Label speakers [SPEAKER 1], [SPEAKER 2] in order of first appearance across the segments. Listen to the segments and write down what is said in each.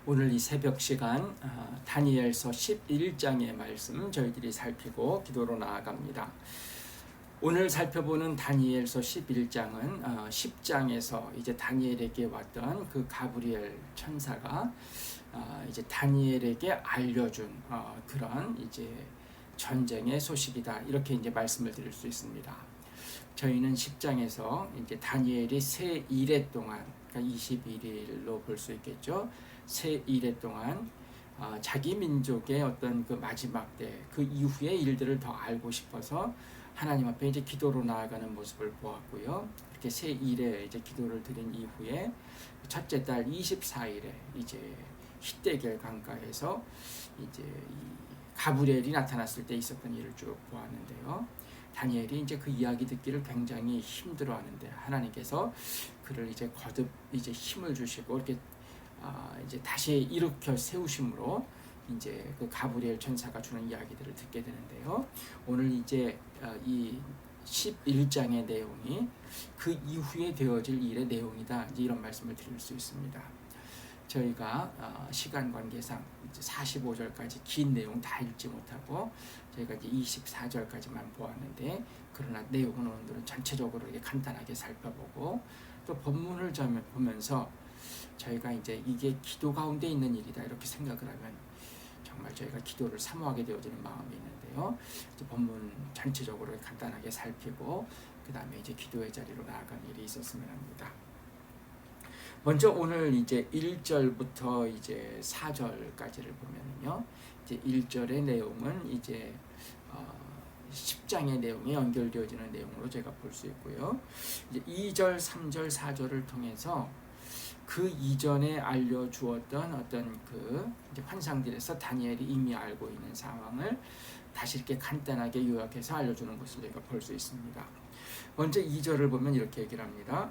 [SPEAKER 1] 오늘 이 새벽 시간 다니엘서 11장의 말씀 저희들이 살피고 기도로 나아갑니다. 오늘 살펴보는 다니엘서 11장은 10장에서 이제 다니엘에게 왔던 그 가브리엘 천사가 이제 다니엘에게 알려준 그런 이제 전쟁의 소식이다, 이렇게 이제 말씀을 드릴 수 있습니다. 저희는 10장에서 이제 다니엘이 새 일해 동안, 그러니까 21일로 볼 수 있겠죠. 새 일해 동안 자기 민족의 어떤 그 마지막 때, 그 이후의 일들을 더 알고 싶어서 하나님 앞에 이제 기도로 나아가는 모습을 보았고요. 이렇게 새 일에 이제 기도를 드린 이후에 첫째 달 24일에 이제 히데겔 강가에서 이제 이 가브리엘이 나타났을 때 있었던 일을 쭉 보았는데요. 다니엘이 이제 그 이야기 듣기를 굉장히 힘들어하는데 하나님께서 그를 이제 거듭 이제 힘을 주시고 이렇게 이제 다시 일으켜 세우심으로 이제 그 가브리엘 천사가 주는 이야기들을 듣게 되는데요. 오늘 이제 이 11장의 내용이 그 이후에 되어질 일의 내용이다, 이제 이런 말씀을 드릴 수 있습니다. 저희가 시간 관계상 45절까지 긴 내용 다 읽지 못하고 저희가 이제 24절까지만 보았는데, 그러나 내용은 오늘은 전체적으로 이렇게 간단하게 살펴보고 또 본문을 보면서 저희가 이제 이게 기도 가운데 있는 일이다, 이렇게 생각을 하면 정말 저희가 기도를 사모하게 되어지는 마음이 있는데요. 이제 본문 전체적으로 간단하게 살피고 그 다음에 이제 기도의 자리로 나아가는 일이 있었으면 합니다. 먼저 오늘 이제 1절부터 이제 4절까지를 보면요, 이제 1절의 내용은 이제 10장의 내용에 연결되어지는 내용으로 제가 볼 수 있고요. 이제 2절, 3절, 4절을 통해서 그 이전에 알려주었던 어떤 그 이제 환상들에서 다니엘이 이미 알고 있는 상황을 다시 이렇게 간단하게 요약해서 알려주는 것을 저희가 볼 수 있습니다. 먼저 2절을 보면 이렇게 얘기를 합니다.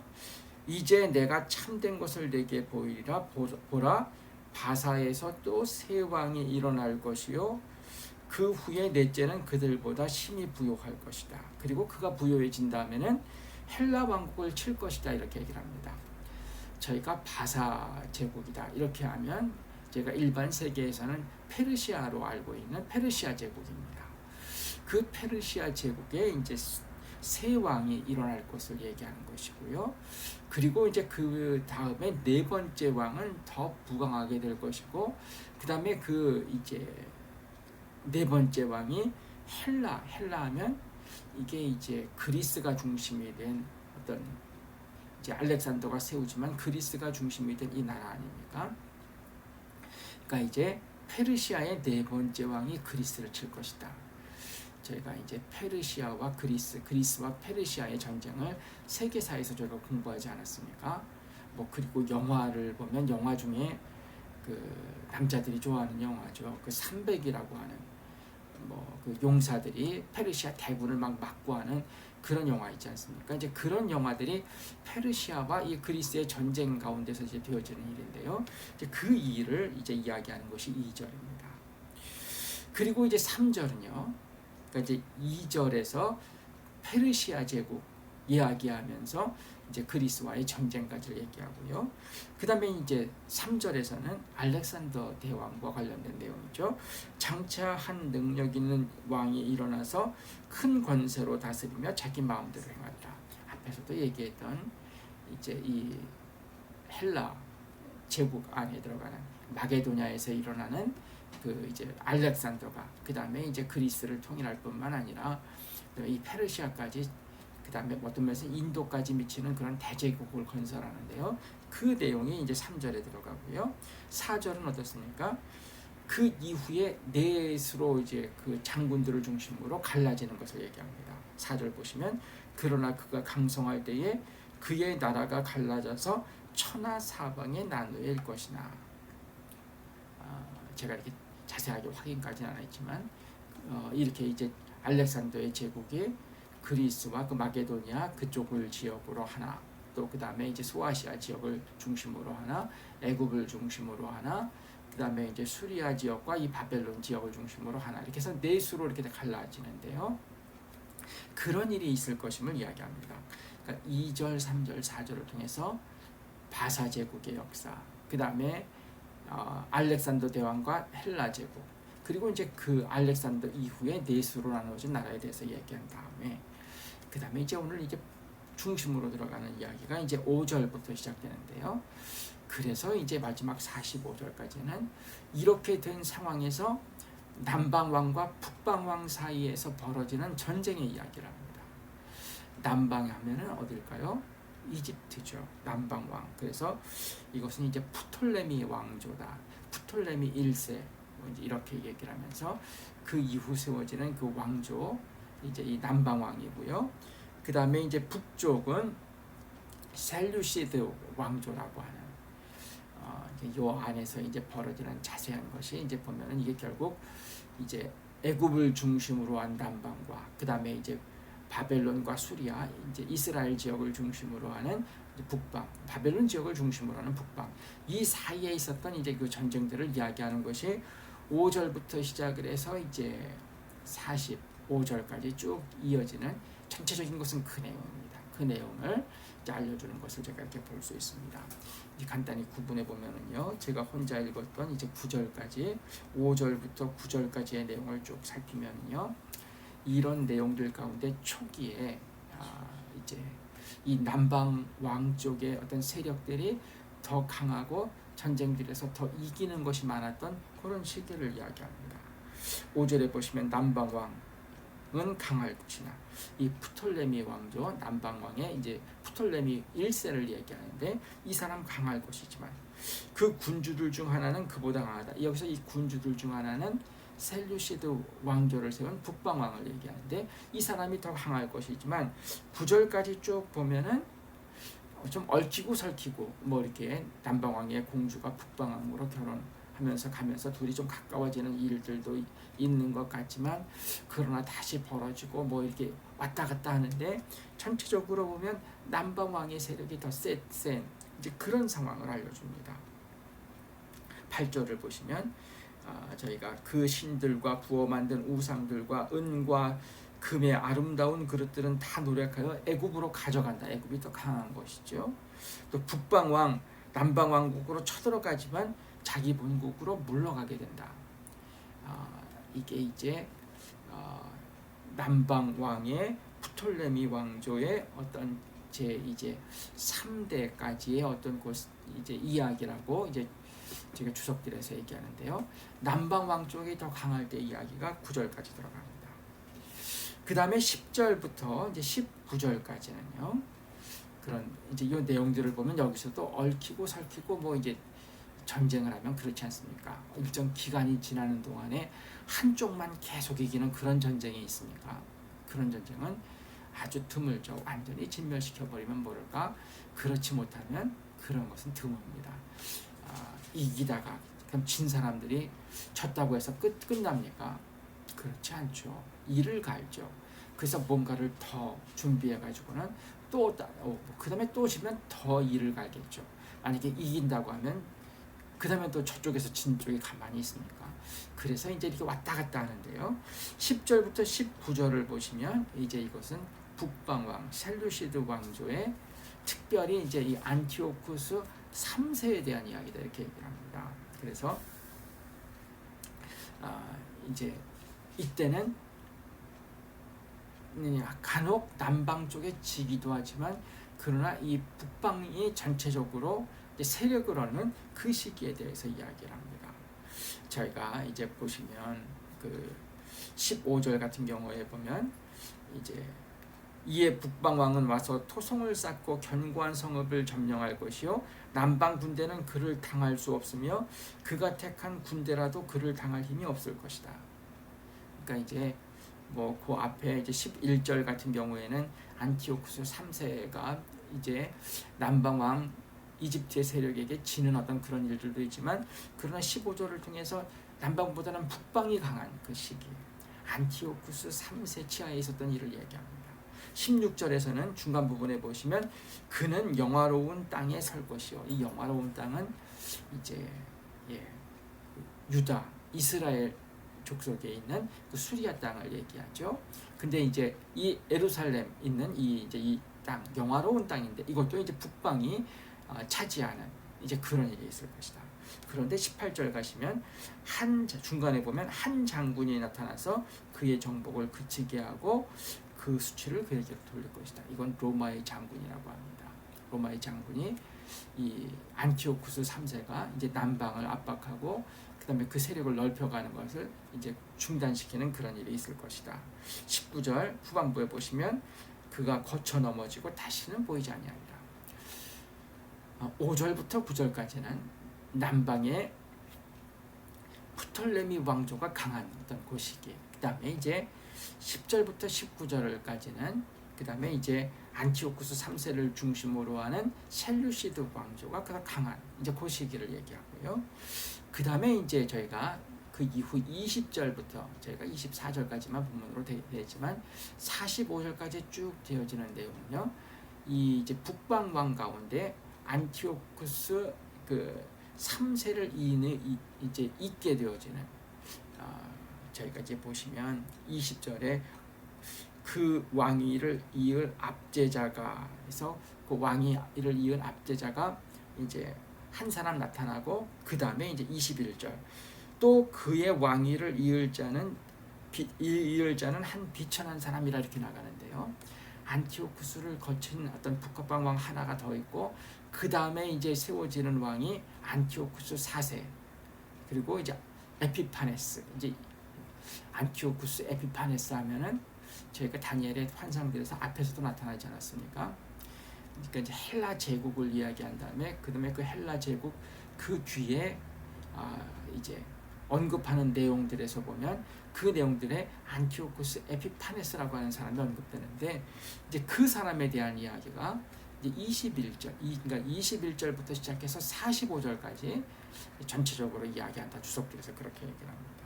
[SPEAKER 1] 이제 내가 참된 것을 내게 보이리라. 보라, 바사에서 또 새 왕이 일어날 것이요, 그 후에 넷째는 그들보다 심히 부요할 것이다. 그리고 그가 부요해진 다음에는 헬라 왕국을 칠 것이다, 이렇게 얘기를 합니다. 저희가 바사 제국이다 이렇게 하면 제가 일반 세계에서는 페르시아로 알고 있는 페르시아 제국입니다. 그 페르시아 제국에 이제 새 왕이 일어날 것을 얘기하는 것이고요. 그리고 이제 그 다음에 네 번째 왕은 더 부강하게 될 것이고, 그 다음에 그 이제 네 번째 왕이 헬라하면 이게 이제 그리스가 중심이 된 어떤 이제 알렉산더가 세우지만 그리스가 중심이 된 이 나라 아닙니까? 그러니까 이제 페르시아의 네 번째 왕이 그리스를 칠 것이다. 저희가 이제 페르시아와 그리스와 페르시아의 전쟁을 세계사에서 저희가 공부하지 않았습니까? 뭐 그리고 영화를 보면 영화 중에 그 남자들이 좋아하는 영화죠. 그 300이라고 하는 뭐 그 용사들이 페르시아 대군을 막 막고 하는 그런 영화 있지 않습니까? 이제 그런 영화들이 페르시아와 이 그리스의 전쟁 가운데서 이제 되어지는 일인데요. 이제 그 일을 이제 이야기하는 것이 2절입니다. 그리고 이제 3절은요. 그러니까 이제 2절에서 페르시아 제국 이야기하면서 이제 그리스와의 전쟁까지 얘기하고요. 그 다음에 이제 3절에서는 알렉산더 대왕과 관련된 내용이죠. 장차 한 능력 있는 왕이 일어나서 큰 권세로 다스리며 자기 마음대로 행하리라. 앞에서도 얘기했던 이제 이 헬라 제국 안에 들어가는 마게도냐에서 일어나는 그 이제 알렉산더가 그 다음에 이제 그리스를 통일할 뿐만 아니라 이 페르시아까지, 그 다음에 어떤 면에서 인도까지 미치는 그런 대제국을 건설하는데요. 그 내용이 이제 3절에 들어가고요. 4절은 어떻습니까? 그 이후에 넷으로 이제 그 장군들을 중심으로 갈라지는 것을 얘기합니다. 4절 보시면 그러나 그가 강성할 때에 그의 나라가 갈라져서 천하 사방에 나누어질 것이나, 제가 이렇게 자세하게 확인까지는 안 했지만 이렇게 이제 알렉산더의 제국이 그리스와 그 마게도니아 그쪽을 지역으로 하나, 또 그 다음에 이제 소아시아 지역을 중심으로 하나, 애굽을 중심으로 하나, 그 다음에 이제 수리아 지역과 이 바벨론 지역을 중심으로 하나, 이렇게 해서 넷으로 이렇게 갈라지는데요. 그런 일이 있을 것임을 이야기합니다. 그러니까 2절, 3절, 4절을 통해서 바사 제국의 역사, 그 다음에 알렉산더 대왕과 헬라 제국, 그리고 이제 그 알렉산더 이후에 네 수로 나누어진 나라에 대해서 얘기한 다음에, 그 다음에 이제 오늘 이제 중심으로 들어가는 이야기가 이제 5절부터 시작되는데요. 그래서 이제 마지막 45절까지는 이렇게 된 상황에서 남방왕과 북방왕 사이에서 벌어지는 전쟁의 이야기를 합니다. 남방 하면은 어딜까요? 이집트죠. 남방왕. 그래서 이것은 이제 프톨레미 왕조다. 프톨레미 1세. 이렇게 얘기를 하면서 그 이후 세워지는 그 왕조, 이제 이 남방왕이고요. 그 다음에 이제 북쪽은 셀루시드 왕조라고 하는, 이 안에서 이제 벌어지는 자세한 것이 이제 보면은 이게 결국 이제 애굽을 중심으로 한 남방과, 그 다음에 이제 바벨론과 수리아, 이제 이스라엘 지역을 중심으로 하는 북방, 바벨론 지역을 중심으로 하는 북방, 이 사이에 있었던 이제 그 전쟁들을 이야기하는 것이 5절부터 시작을 해서 이제 45절까지 쭉 이어지는 전체적인 것은 그 내용입니다. 그 내용을 이제 알려주는 것을 제가 이렇게 볼 수 있습니다. 이제 간단히 구분해 보면은요, 제가 혼자 읽었던 이제 9절까지, 5절부터 9절까지의 내용을 쭉 살피면요, 이런 내용들 가운데 초기에 이제 이 남방 왕 쪽의 어떤 세력들이 더 강하고 전쟁들에서 더 이기는 것이 많았던 그런 시기를 이야기합니다. 5절에 보시면 남방 왕은 강할 것이나, 이 프톨레미 왕조 남방 왕의 이제 프톨레미 1세를 얘기하는데, 이 사람 강할 것이지만 그 군주들 중 하나는 그보다 강하다. 여기서 이 군주들 중 하나는 셀루시드 왕조를 세운 북방왕을 얘기하는데, 이 사람이 더 강할 것이지만 9절까지 쭉 보면은 좀 얽히고 설키고 뭐 이렇게 남방왕의 공주가 북방왕으로 결혼하면서 가면서 둘이 좀 가까워지는 일들도 있는 것 같지만, 그러나 다시 벌어지고 뭐 이렇게 왔다 갔다 하는데, 전체적으로 보면 남방왕의 세력이 더 센 이제 그런 상황을 알려줍니다. 8절을 보시면 저희가 그 신들과 부어 만든 우상들과 은과 금의 아름다운 그릇들은 다 노력하여 애굽으로 가져간다. 애굽이 더 강한 것이죠. 또 북방왕, 남방왕국으로 쳐들어가지만 자기 본국으로 물러가게 된다. 이게 이제 남방왕의 프톨레미 왕조의 어떤 이제 3대까지의 어떤 이제 이야기라고 이제 제가 주석들에서 얘기하는데요. 남방왕 쪽이 더 강할 때 이야기가 9절까지 들어갑니다. 그 다음에 10절부터 이제 19절까지는요. 그런 이제 이 내용들을 보면 여기서도 얽히고 설키고 뭐 이제 전쟁을 하면 그렇지 않습니까? 일정 기간이 지나는 동안에 한쪽만 계속 이기는 그런 전쟁이 있습니까? 그런 전쟁은 아주 드물죠. 완전히 진멸시켜버리면 모를까? 그렇지 못하면 그런 것은 드뭅니다. 이기다가 그럼 진 사람들이 졌다고 해서 끝납니까? 그렇지 않죠. 이를 갈죠. 그래서 뭔가를 더 준비해가지고는 또 그 다음에 또 지면 더 이를 갈겠죠. 만약에 이긴다고 하면 그 다음에 또 저쪽에서 진 쪽이 가만히 있습니까? 그래서 이제 이렇게 왔다 갔다 하는데요. 10절부터 19절을 보시면 이제 이것은 북방왕 셀루시드 왕조의 특별히 이제 이 안티오쿠스 3세에 대한 이야기다 이렇게 얘기를 합니다. 그래서 이제 이때는 간혹 남방 쪽에 지기도 하지만, 그러나 이 북방이 전체적으로 이제 세력을 얻는 그 시기에 대해서 이야기를 합니다. 저희가 이제 보시면 그 15절 같은 경우에 보면 이제 이에 북방왕은 와서 토성을 쌓고 견고한 성읍을 점령할 것이요 남방 군대는 그를 당할 수 없으며 그가 택한 군대라도 그를 당할 힘이 없을 것이다. 그러니까 이제 뭐 그 앞에 이제 11절 같은 경우에는 안티오쿠스 3세가 이제 남방왕 이집트의 세력에게 지는 어떤 그런 일들도 있지만, 그러나 15절을 통해서 남방보다는 북방이 강한 그 시기, 안티오쿠스 3세 치하에 있었던 일을 얘기합니다. 16절에서는 중간 부분에 보시면 그는 영화로운 땅에 설 것이요. 이 영화로운 땅은 이제 유다, 이스라엘 족속에 있는 그 수리아 땅을 얘기하죠. 근데 이제 이 예루살렘 있는 이 땅, 영화로운 땅인데 이것도 이제 북방이 차지하는 이제 그런 일이 있을 것이다. 그런데 18절 가시면 중간에 보면 한 장군이 나타나서 그의 정복을 그치게 하고 그 수치를 그에게로 돌릴 것이다. 이건 로마의 장군이라고 합니다. 로마의 장군이 이 안티오쿠스 3세가 이제 남방을 압박하고 그다음에 그 세력을 넓혀가는 것을 이제 중단시키는 그런 일이 있을 것이다. 19절 후반부에 보시면 그가 거쳐 넘어지고 다시는 보이지 아니하리라. 5절부터 9절까지는 남방의 프톨레미 왕조가 강한 어떤 곳이기에, 그 다음에 이제 10절부터 19절까지는 그 다음에 이제 안티오쿠스 3세를 중심으로 하는 셀루시드 왕조가 강한 이제 그 시기를 얘기하고요. 그 다음에 이제 저희가 그 이후 20절부터 저희가 24절까지만 본문으로 되지만 45절까지 쭉 되어지는 내용은요. 이 이제 북방 왕 가운데 안티오쿠스 그 3세를 이제 잇게 되어지는 저희가 이제 보시면 20절에 그 왕위를 이을 압제자가 해서 그 왕위를 이을 압제자가 이제 한 사람 나타나고 그 다음에 이제 21절 또 그의 왕위를 이을 자는 한 비천한 사람이라 이렇게 나가는데요. 안티오쿠스를 거친 어떤 북방 왕 하나가 더 있고 그 다음에 이제 세워지는 왕이 안티오쿠스 4세 그리고 이제 에피파네스 이제 안티오쿠스 에피파네스 하면은 저희가 다니엘의 환상들에서 앞에서도 나타나지 않았습니까? 그러니까 이제 헬라 제국을 이야기한 다음에 그다음에 그 헬라 제국 그 뒤에 이제 언급하는 내용들에서 보면 그 내용들에 안티오쿠스 에피파네스라고 하는 사람이 언급되는데 이제 그 사람에 대한 이야기가 이제 21절, 그러니까 21절부터 시작해서 45절까지 전체적으로 이야기한다. 주석들에서 그렇게 얘기를 합니다.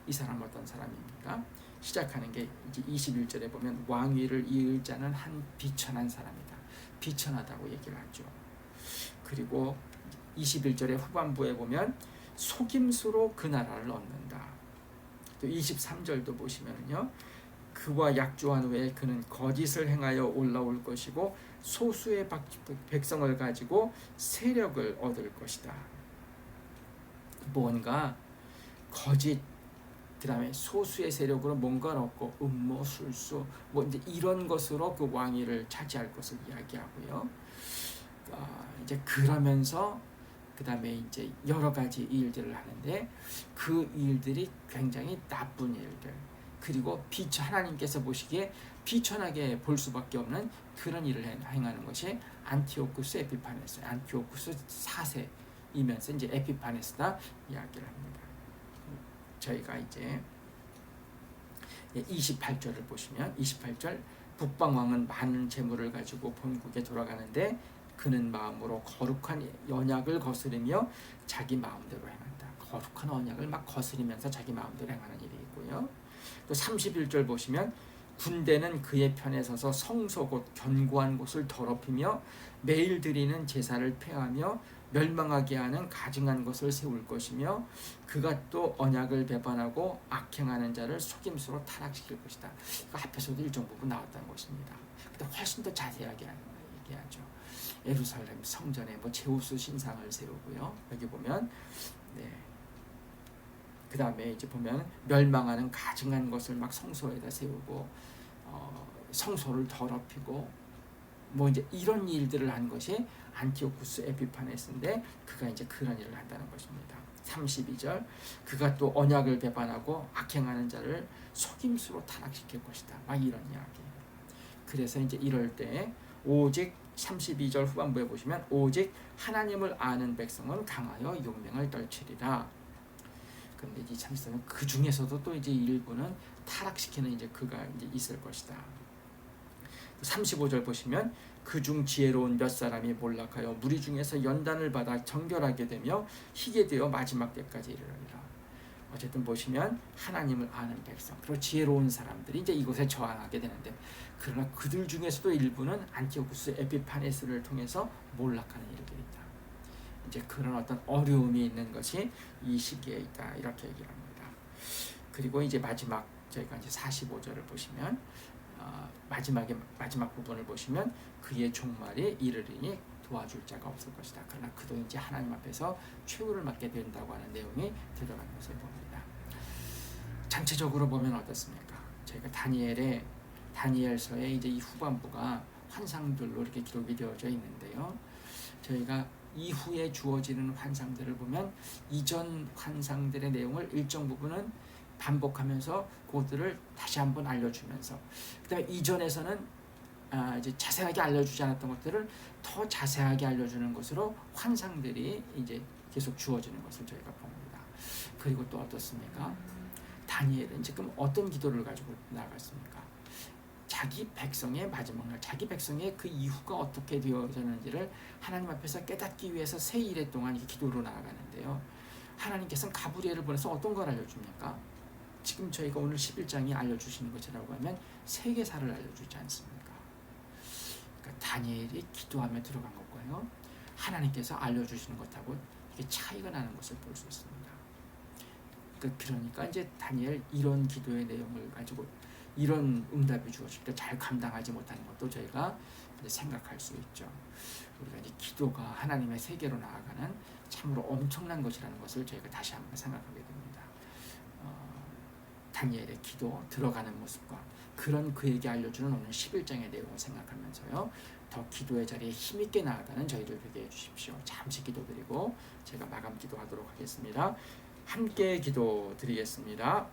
[SPEAKER 1] 이 사람은 어떤 사람입니까? 시작하는 게 이제 21절에 보면 왕위를 이을 자는 한 비천한 사람이다. 비천하다고 얘기를 하죠. 그리고 21절의 후반부에 보면 속임수로 그 나라를 얻는다. 또 23절도 보시면요. 그와 약조한 후에 그는 거짓을 행하여 올라올 것이고 소수의 백성을 가지고 세력을 얻을 것이다. 뭔가 거짓 그 다음에 소수의 세력으로 뭔가를 얻고 음모, 술수 뭐 이제 이런 것으로 그 왕위를 차지할 것을 이야기하고요. 이제 그러면서 그 다음에 이제 여러 가지 일들을 하는데 그 일들이 굉장히 나쁜 일들 그리고 하나님께서 보시기에 비천하게 볼 수밖에 없는 그런 일을 행하는 것이 안티오쿠스 에피파네스, 안티오쿠스 4세이면서 이제 에피파네스다 이야기를 합니다. 저희가 이제 28절을 보시면 28절 북방 왕은 많은 재물을 가지고 본국에 돌아가는데 그는 마음으로 거룩한 언약을 거스르며 자기 마음대로 행한다. 거룩한 언약을 막 거스리면서 자기 마음대로 행하는 일이 있고요. 또 31절 보시면 군대는 그의 편에 서서 성소 곧 견고한 곳을 더럽히며 매일 드리는 제사를 폐하며 멸망하게 하는 가증한 것을 세울 것이며 그가 또 언약을 배반하고 악행하는 자를 속임수로 타락시킬 것이다. 앞에서도 일정 부분 나왔다는 것입니다. 근데 훨씬 더 자세하게 얘기하죠. 예루살렘 성전에 제우스 신상을 세우고요. 여기 보면 그 다음에 이제 보면 멸망하는 가증한 것을 막 성소에다 세우고 성소를 더럽히고 뭐 이제 이런 일들을 한 것이 안티오쿠스 에피파네스인데 그가 이제 그런 일을 한다는 것입니다. 32절 그가 또 언약을 배반하고 악행하는 자를 속임수로 타락시킬 것이다. 막 이런 이야기. 그래서 이제 이럴 때 오직 32절 후반부에 보시면 오직 하나님을 아는 백성은 강하여 용맹을 떨치리라. 그런데 이제 참으면 그 중에서도 또 이제 일부는 타락시키는 이제 그가 이제 있을 것이다. 35절 보시면 그중 지혜로운 몇 사람이 몰락하여 무리 중에서 연단을 받아 정결하게 되며 희게 되어 마지막 때까지 이르리라. 어쨌든 보시면 하나님을 아는 백성 그리고 지혜로운 사람들이 이제 이곳에 저항하게 되는데 그러나 그들 중에서도 일부는 안티오쿠스 에피파네스를 통해서 몰락하는 일들이다. 이제 그런 어떤 어려움이 있는 것이 이 시기에 있다 이렇게 얘기를 합니다. 그리고 이제 마지막 저희가 이제 45절을 보시면 마지막 부분을 보시면 그의 종말이 이르리니 도와줄 자가 없을 것이다. 그러나 그도 이제 하나님 앞에서 최후를 맡게 된다고 하는 내용이 들어간 것을 봅니다. 전체적으로 보면 어떻습니까? 저희가 다니엘서의 이제 이 후반부가 환상들로 이렇게 기록이 되어져 있는데요. 저희가 이후에 주어지는 환상들을 보면 이전 환상들의 내용을 일정 부분은 반복하면서 그것들을 다시 한번 알려주면서, 그다음에 이전에서는 이제 자세하게 알려주지 않았던 것들을 더 자세하게 알려주는 것으로 환상들이 이제 계속 주어지는 것을 저희가 봅니다. 그리고 또 어떻습니까? 다니엘은 지금 어떤 기도를 가지고 나아갔습니까? 자기 백성의 마지막 날, 자기 백성의 그 이후가 어떻게 되어졌는지를 하나님 앞에서 깨닫기 위해서 세 일의 동안 기도로 나아가는데요. 하나님께서는 가브리엘을 보내서 어떤 걸 알려줍니까? 지금 저희가 오늘 11장이 알려주시는 것이라고 하면 세계사를 알려주지 않습니까? 그러니까 다니엘이 기도하며 들어간 것과요, 하나님께서 알려주시는 것하고 이게 차이가 나는 것을 볼 수 있습니다. 그러니까 이제 다니엘 이런 기도의 내용을 가지고 이런 응답이 주어질 때 잘 감당하지 못하는 것도 저희가 이제 생각할 수 있죠. 우리가 이제 기도가 하나님의 세계로 나아가는 참으로 엄청난 것이라는 것을 저희가 다시 한번 생각하게 됩니다. 다니엘의 기도 들어가는 모습과 그런 그에게 알려주는 오늘 11장의 내용을 생각하면서요, 더 기도의 자리에 힘있게 나아가는 저희들 되게 해주십시오. 잠시 기도드리고 제가 마감 기도하도록 하겠습니다. 함께 기도 드리겠습니다.